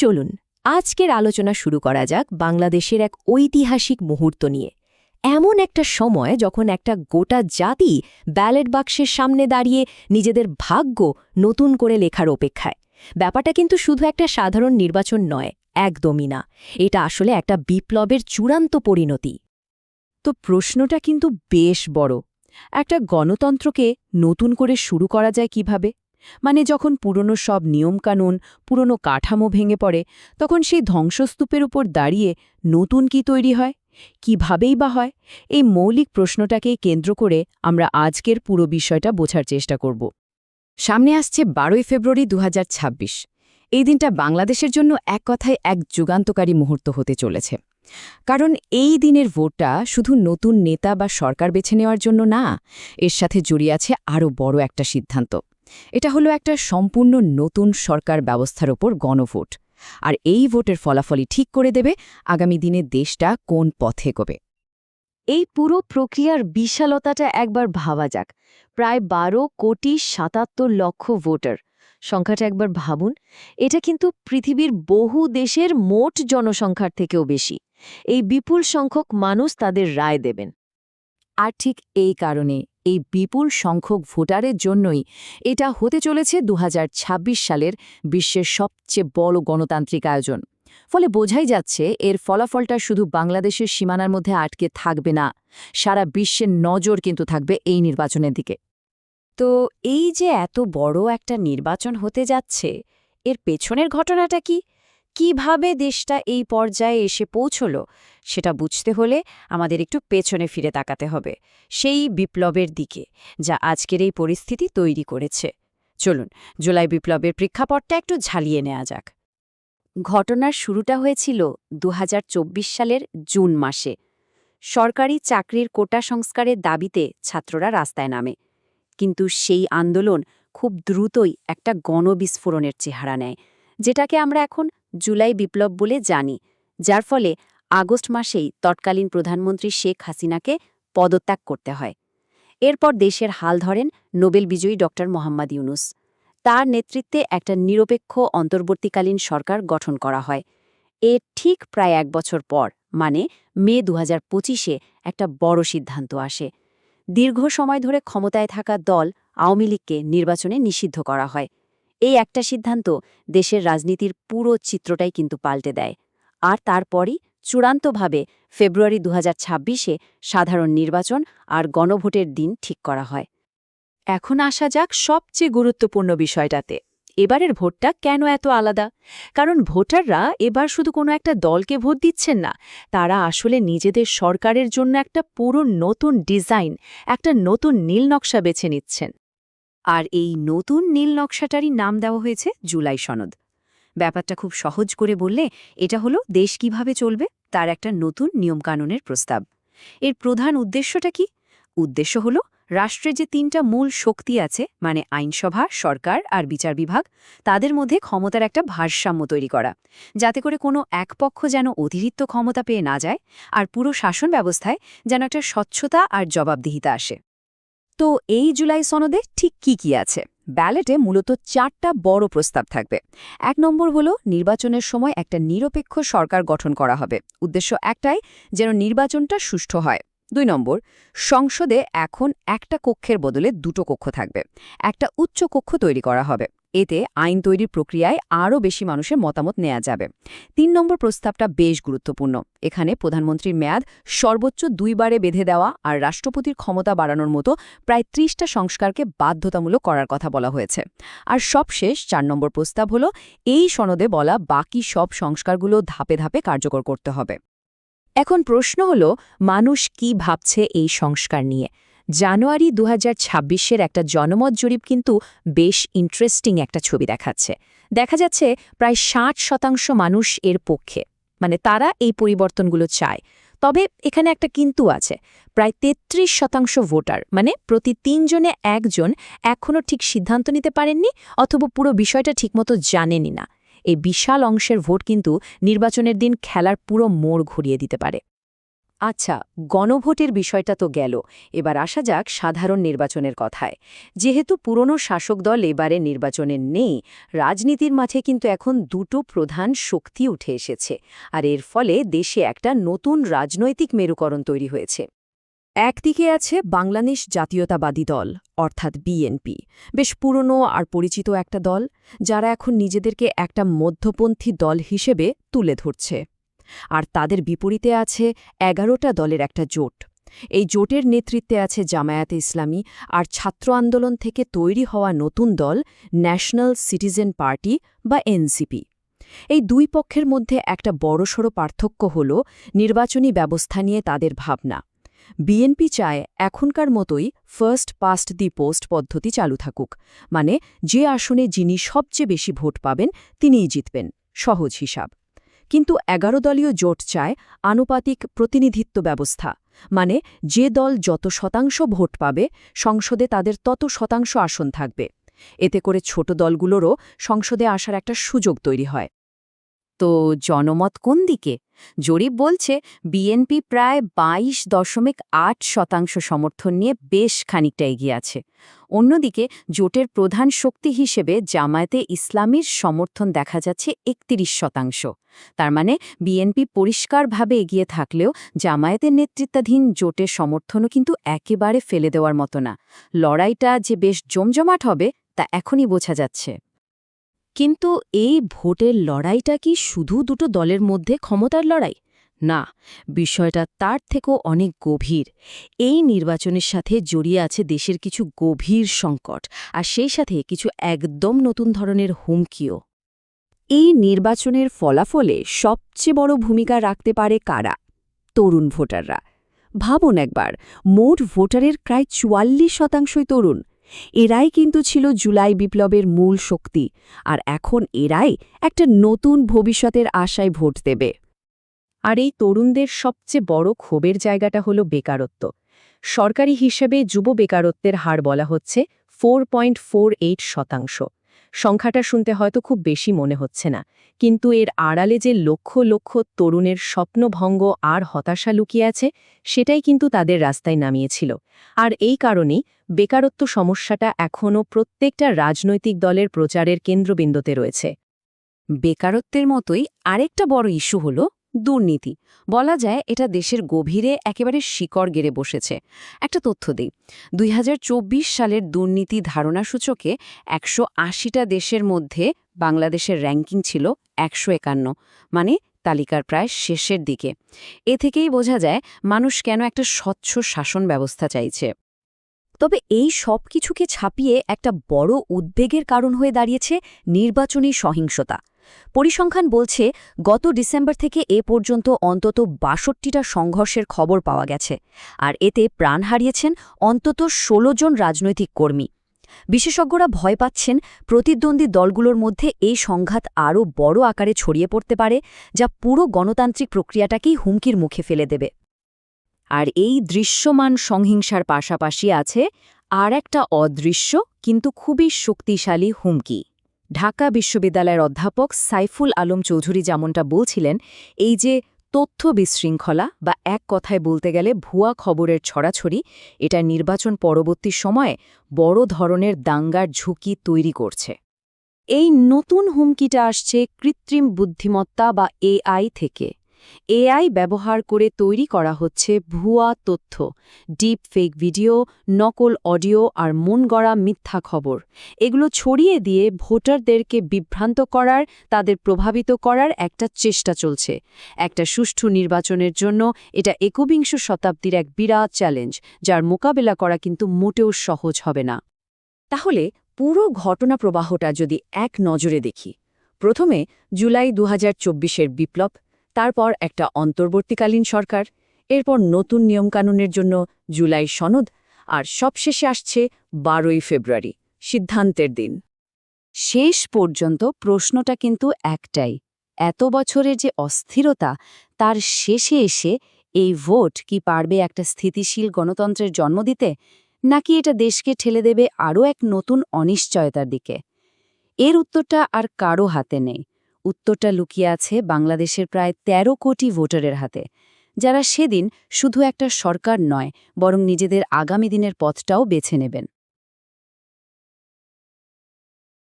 চলুন আজকের আলোচনা শুরু করা যাক বাংলাদেশের এক ঐতিহাসিক মুহূর্ত নিয়ে। এমন একটা সময় যখন একটা গোটা জাতি ব্যালট বাক্সের সামনে দাঁড়িয়ে নিজেদের ভাগ্য নতুন করে লেখার অপেক্ষায়। ব্যাপারটা কিন্তু শুধু একটা সাধারণ নির্বাচন নয়, একদমই না। এটা আসলে একটা বিপ্লবের চূড়ান্ত পরিণতি। তো প্রশ্নটা কিন্তু বেশ বড়। একটা গণতন্ত্রকে নতুন করে শুরু করা যায় কিভাবে? মানে যখন পুরনো সব নিয়মকানুন, পুরনো কাঠামো ভেঙে পড়ে, তখন সেই ধ্বংসস্তূপের উপর দাঁড়িয়ে নতুন কি তৈরি হয়? কিভাবেই বা হয়? এই মৌলিক প্রশ্নটাকেই কেন্দ্র করে আমরা আজকের পুরো বিষয়টা বোঝার চেষ্টা করব। সামনে আসছে 12ই ফেব্রুয়ারি 2026। এই দিনটা বাংলাদেশের জন্য এক কথায় এক যুগান্তকারী মুহূর্ত হতে চলেছে। কারণ এই দিনের ভোটটা শুধু নতুন নেতা বা সরকার বেছে নেওয়ার জন্য না, এর সাথে জড়িয়ে আছে আরও বড় একটা সিদ্ধান্ত। এটা হলো একটা সম্পূর্ণ নতুন সরকার ব্যবস্থার ওপর গণভোট। আর এই ভোটের ফলাফলই ঠিক করে দেবে আগামী দিনে দেশটা কোন পথে এগোবে। এই পুরো প্রক্রিয়ার বিশালতাটা একবার ভাবা যাক। প্রায় 12,77,00,000 ভোটার। সংখ্যাটা একবার ভাবুন। এটা কিন্তু পৃথিবীর বহু দেশের মোট জনসংখ্যার থেকেও বেশি। এই বিপুল সংখ্যক মানুষ তাদের রায় দেবেন। আর ঠিক এই কারণে এই বিপুল সংখ্যক ভোটারের জন্যই এটা হতে চলেছে 2026 সালের বিশ্বের সবচেয়ে বড় গণতান্ত্রিক আয়োজন। ফলে বোঝাই যাচ্ছে এর ফলাফলটা শুধু বাংলাদেশের সীমানার মধ্যে আটকে থাকবে না, সারা বিশ্বের নজর কিন্তু থাকবে এই নির্বাচনের দিকে। তো এই যে এত বড় একটা নির্বাচন হতে যাচ্ছে, এর পেছনের ঘটনাটা কি? কিভাবে দেশটা এই পর্যায়ে এসে পৌঁছল, সেটা বুঝতে হলে আমাদের একটু পেছনে ফিরে তাকাতে হবে, সেই বিপ্লবের দিকে যা আজকের এই পরিস্থিতি তৈরি করেছে। চলুন জুলাই বিপ্লবের প্রেক্ষাপটটা একটু ঝালিয়ে নেওয়া যাক। ঘটনার শুরুটা হয়েছিল 2024 সালের জুন মাসে। সরকারি চাকরির কোটা সংস্কারের দাবিতে ছাত্ররা রাস্তায় নামে। কিন্তু সেই আন্দোলন খুব দ্রুতই একটা গণবিস্ফোরণের চেহারা নেয়, যেটাকে আমরা এখন জুলাই বিপ্লব বলে জানি, যার ফলে আগস্ট মাসেই তৎকালীন প্রধানমন্ত্রী শেখ হাসিনাকে পদত্যাগ করতে হয়। এরপর দেশের হাল ধরেন নোবেল বিজয়ী ড. মোহাম্মদ ইউনুস। তার নেতৃত্বে একটা নিরপেক্ষ অন্তর্বর্তীকালীন সরকার গঠন করা হয়। এর ঠিক প্রায় এক বছর পর, মানে মে 2025-এ একটা বড় সিদ্ধান্ত আসে। দীর্ঘ সময় ধরে ক্ষমতায় থাকা দল আওয়ামী লীগকে নির্বাচনে নিষিদ্ধ করা হয়। এই একটা সিদ্ধান্ত দেশের রাজনীতির পুরো চিত্রটাই কিন্তু পাল্টে দেয়। আর তারপরই চূড়ান্তভাবে ফেব্রুয়ারি 2026-এ সাধারণ নির্বাচন আর গণভোটের দিন ঠিক করা হয়। এখন আসা যাক সবচেয়ে গুরুত্বপূর্ণ বিষয়টাতে। এবারের ভোটটা কেন এত আলাদা? কারণ ভোটাররা এবার শুধু কোনো একটা দলকে ভোট দিচ্ছেন না, তারা আসলে নিজেদের সরকারের জন্য একটা পুরো নতুন ডিজাইন, একটা নতুন নীল নকশা বেছে নিচ্ছেন। আর এই নতুন নীল নকশাটারই নাম দেওয়া হয়েছে জুলাই সনদ। ব্যাপারটা খুব সহজ করে বললে এটা হলো দেশ কিভাবে চলবে তার একটা নতুন নিয়মকানুনের প্রস্তাব। এর প্রধান উদ্দেশ্যটা কি? উদ্দেশ্য হলো রাষ্ট্রের যে তিনটা মূল শক্তি আছে, মানে আইনসভা, সরকার আর বিচার বিভাগ, তাদের মধ্যে ক্ষমতার একটা ভারসাম্য তৈরি করা, যাতে করে কোনো এক পক্ষ যেন অতিরিক্ত ক্ষমতা পেয়ে না যায়, আর পুরো শাসন ব্যবস্থায় যেন একটা স্বচ্ছতা আর জবাবদিহিতা আসে। তো এই জুলাই সনদে ঠিক কি আছে? ব্যালটে মূলত 4টা বড় প্রস্তাব থাকবে। 1 নম্বর হলো নির্বাচনের সময় একটা নিরপেক্ষ সরকার গঠন করা হবে। উদ্দেশ্য একটাই, যেন নির্বাচনটা সুষ্ঠু হয়। 2 নম্বর, সংসদে এখন একটা কক্ষের বদলে 2টো কক্ষ থাকবে। একটা উচ্চ কক্ষ তৈরি করা হবে। এতে আইন তৈরির প্রক্রিয়ায় আরও বেশি মানুষের মতামত নেওয়া যাবে। 3 নম্বর প্রস্তাবটা বেশ গুরুত্বপূর্ণ। এখানে প্রধানমন্ত্রীর মেয়াদ সর্বোচ্চ 2 বারে বেঁধে দেওয়া আর রাষ্ট্রপতির ক্ষমতা বাড়ানোর মতো প্রায় 30টা সংস্কারকে বাধ্যতামূলক করার কথা বলা হয়েছে। আর সবশেষ 4 নম্বর প্রস্তাব হলো এই সনদে বলা বাকি সব সংস্কারগুলো ধাপে ধাপে কার্যকর করতে হবে। এখন প্রশ্ন হলো, মানুষ কি ভাবছে এই সংস্কার নিয়ে? জানুয়ারি 2026-এর একটা জনমত জরিপ কিন্তু বেশ ইন্টারেস্টিং একটা ছবি দেখাচ্ছে। দেখা যাচ্ছে প্রায় 60% মানুষ এর পক্ষে, মানে তারা এই পরিবর্তনগুলো চায়। তবে এখানে একটা কিন্তু আছে। প্রায় 33% ভোটার, মানে প্রতি 3 জনে 1 জন এখনও ঠিক সিদ্ধান্ত নিতে পারেননি অথবা পুরো বিষয়টা ঠিকমতো জানেনই না। এই বিশাল অংশের ভোট কিন্তু নির্বাচনের দিন খেলার পুরো মোড় ঘুরিয়ে দিতে পারে। আচ্ছা, গণভোটের বিষয়টা তো গেল। এবার আসা যাক সাধারণ নির্বাচনের কথায়। যেহেতু পুরনো শাসক দল এবারে নির্বাচনে নেই, রাজনীতির মাঠে কিন্তু এখন দুটো প্রধান শক্তি উঠে এসেছে। আর এর ফলে দেশে একটা নতুন রাজনৈতিক মেরুকরণ তৈরি হয়েছে। একদিকে আছে বাংলাদেশ জাতীয়তাবাদী দল অর্থাৎ বিএনপি, বেশ পুরনো আর পরিচিত একটা দল, যারা এখন নিজেদেরকে একটা মধ্যপন্থী দল হিসেবে তুলে ধরছে। আর তাদের বিপরীতে আছে ১১টা দলের একটা জোট। এই জোটের নেতৃত্বে আছে জামায়াতে ইসলামী আর ছাত্র আন্দোলন থেকে তৈরি হওয়া নতুন দল ন্যাশনাল সিটিজেন পার্টি বা এনসিপি। এই দুই পক্ষের মধ্যে একটা বড়সড় পার্থক্য হল নির্বাচনী ব্যবস্থা নিয়ে তাদের ভাবনা। বিএনপি চায় এখনকার মতোই ফার্স্ট পাস্ট দি পোস্ট পদ্ধতি চালু থাকুক, মানে যে আসনে যিনি সবচেয়ে বেশি ভোট পাবেন তিনিই জিতবেন, সহজ হিসাব। কিন্তু ১১ দলীয় জোট চায় আনুপাতিক প্রতিনিধিত্ব ব্যবস্থা, মানে যে দল যত শতাংশ ভোট পাবে সংসদে তাদের তত শতাংশ আসন থাকবে। এতে করে ছোট দলগুলোরও সংসদে আসার একটা সুযোগ তৈরি হয়। তো জনমত কোন দিকে? জরিপ বলছে বিএনপি প্রায় ২২.৮% সমর্থন নিয়ে বেশ খানিকটা এগিয়ে আছে। অন্যদিকে জোটের প্রধান শক্তি হিসেবে জামায়াতে ইসলামীর সমর্থন দেখা যাচ্ছে ৩১%। তার মানে বিএনপি পরিষ্কারভাবে এগিয়ে থাকলেও জামায়াতের নেতৃত্বাধীন জোটের সমর্থনও কিন্তু একেবারে ফেলে দেওয়ার মতো না। লড়াইটা যে বেশ জমজমাট হবে তা এখনই বোঝা যাচ্ছে। কিন্তু এই ভোটের লড়াইটা কি শুধু দুটো দলের মধ্যে ক্ষমতার লড়াই? না, বিষয়টা তার থেকেও অনেক গভীর। এই নির্বাচনের সাথে জড়িয়ে আছে দেশের কিছু গভীর সংকট, আর সেই সাথে কিছু একদম নতুন ধরনের হুমকিও। এই নির্বাচনের ফলাফলে সবচেয়ে বড় ভূমিকা রাখতে পারে কারা? তরুণ ভোটাররা। ভাবুন একবার, মোট ভোটারের প্রায় ৪৪% তরুণ। এরাই কিন্তু ছিল জুলাই বিপ্লবের মূল শক্তি, আর এখন এরাই একটা নতুন ভবিষ্যতের আশায় ভোট দেবে। আর এই তরুণদের সবচেয়ে বড় ক্ষোভের জায়গাটা হলো বেকারত্ব। সরকারি হিসেবে যুব বেকারত্বের হার বলা হচ্ছে 4.48%। সংখ্যাটা শুনতে হয়তো খুব বেশি মনে হচ্ছে না, কিন্তু এর আড়ালে যে লক্ষ লক্ষ তরুণের স্বপ্নভঙ্গ আর হতাশা লুকিয়ে আছে, সেটাই কিন্তু তাদের রাস্তায় নামিয়েছিল। আর এই কারণেই বেকারত্ব সমস্যাটা এখনও প্রত্যেকটা রাজনৈতিক দলের প্রচারের কেন্দ্রবিন্দুতে রয়েছে। বেকারত্বের মতোই আরেকটা বড় ইস্যু হল দুর্নীতি। বলা যায় এটা দেশের গভীরে একেবারে শিকড় গেড়ে বসেছে। একটা তথ্য দিই, ২০২৪ সালের দুর্নীতি ধারণা সূচকে ১৮০টা দেশের মধ্যে বাংলাদেশের র্যাঙ্কিং ছিল ১৫১, মানে তালিকার প্রায় শেষের দিকে। এ থেকেই বোঝা যায় মানুষ কেন একটা স্বচ্ছ শাসন ব্যবস্থা চাইছে। তবে এই সব কিছুকে ছাপিয়ে একটা বড় উদ্বেগের কারণ হয়ে দাঁড়িয়েছে নির্বাচনী সহিংসতা। পরিসংখ্যান বলছে গত ডিসেম্বর থেকে এ পর্যন্ত অন্তত ৬২টা সংঘর্ষের খবর পাওয়া গেছে, আর এতে প্রাণ হারিয়েছেন অন্তত ১৬ জন রাজনৈতিক কর্মী। বিশেষজ্ঞরা ভয় পাচ্ছেন প্রতিদ্বন্দ্বী দলগুলোর মধ্যে এই সংঘাত আরও বড় আকারে ছড়িয়ে পড়তে পারে, যা পুরো গণতান্ত্রিক প্রক্রিয়াটাকেই হুমকির মুখে ফেলে দেবে। আর এই দৃশ্যমান সংহিংসার পাশাপাশি আছে আর একটা অদৃশ্য কিন্তু খুবই শক্তিশালী হুমকি। ঢাকা বিশ্ববিদ্যালয়ের অধ্যাপক সাইফুল আলম চৌধুরী যেমনটা বলছিলেন, এই যে তথ্য বিশৃঙ্খলা বা এক কথায় বলতে গেলে ভুয়া খবরের ছড়াছড়ি, এটা নির্বাচন পরবর্তী সময়ে বড় ধরনের দাঙ্গার ঝুঁকি তৈরি করছে। এই নতুন হুমকিটা আসছে কৃত্রিম বুদ্ধিমত্তা বা এআই থেকে। এআই ব্যবহার করে তৈরি করা হচ্ছে ভুয়া তথ্য, ডিপ ফেক ভিডিও, নকল অডিও আর মনগড়া মিথ্যা খবর। এগুলো ছড়িয়ে দিয়ে ভোটারদেরকে বিভ্রান্ত করার, তাদের প্রভাবিত করার একটা চেষ্টা চলছে। একটা সুষ্ঠু নির্বাচনের জন্য এটা একবিংশ শতাব্দীর এক বিরাট চ্যালেঞ্জ, যার মোকাবেলা করা কিন্তু মোটেও সহজ হবে না। তাহলে পুরো ঘটনা প্রবাহটা যদি এক নজরে দেখি, প্রথমে জুলাই ২০২৪-এর বিপ্লব, তারপর একটা অন্তর্বর্তীকালীন সরকার, এরপর নতুন নিয়মকানুনের জন্য জুলাই সনদ, আর সবশেষে আসছে ১২ই ফেব্রুয়ারি, সিদ্ধান্তের দিন। শেষ পর্যন্ত প্রশ্নটা কিন্তু একটাই, এত বছরের যে অস্থিরতা, তার শেষে এসে এই ভোট কি পারবে একটা স্থিতিশীল গণতন্ত্রের জন্ম দিতে, নাকি এটা দেশকে ঠেলে দেবে আরও এক নতুন অনিশ্চয়তার দিকে? এর উত্তরটা আর কারও হাতে নেই। উত্তরটা লুকিয়ে আছে বাংলাদেশের প্রায় ১৩ কোটি ভোটারের হাতে, যারা সেদিন শুধু একটা সরকার নয় বরং নিজেদের আগামী দিনের পথটাও বেছে নেবেন।